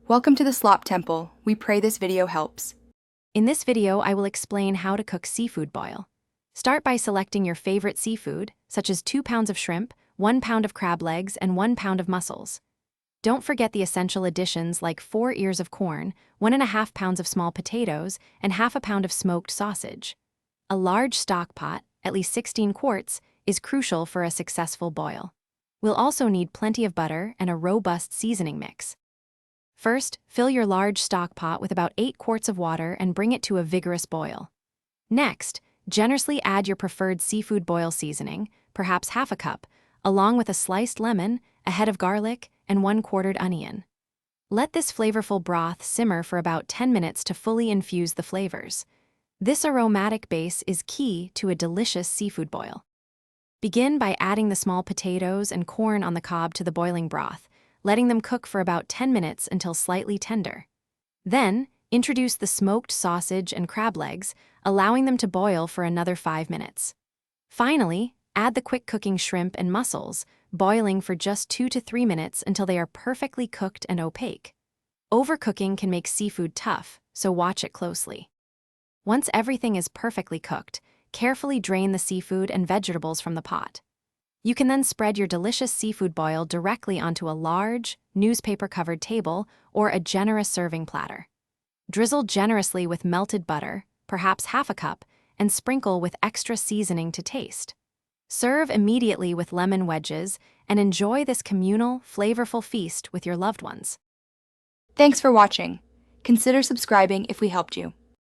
Welcome to the Slop Temple. We pray this video helps. In this video, I will explain how to cook seafood boil. Start by selecting your favorite seafood, such as 2 pounds of shrimp, 1 pound of crab legs, and 1 pound of mussels. Don't forget the essential additions like 4 ears of corn, 1.5 pounds of small potatoes, and half a pound of smoked sausage. A large stock pot, at least 16 quarts, is crucial for a successful boil. We'll also need plenty of butter and a robust seasoning mix. First, fill your large stock pot with about 8 quarts of water and bring it to a vigorous boil. Next, generously add your preferred seafood boil seasoning, perhaps half a cup, along with a sliced lemon, a head of garlic, and 1 quartered onion. Let this flavorful broth simmer for about 10 minutes to fully infuse the flavors. This aromatic base is key to a delicious seafood boil. Begin by adding the small potatoes and corn on the cob to the boiling broth, letting them cook for about 10 minutes until slightly tender. Then, introduce the smoked sausage and crab legs, allowing them to boil for another 5 minutes. Finally, add the quick-cooking shrimp and mussels, boiling for just 2 to 3 minutes until they are perfectly cooked and opaque. Overcooking can make seafood tough, so watch it closely. Once everything is perfectly cooked, carefully drain the seafood and vegetables from the pot. You can then spread your delicious seafood boil directly onto a large, newspaper-covered table or a generous serving platter. Drizzle generously with melted butter, perhaps half a cup, and sprinkle with extra seasoning to taste. Serve immediately with lemon wedges and enjoy this communal, flavorful feast with your loved ones. Thanks for watching. Consider subscribing if we helped you.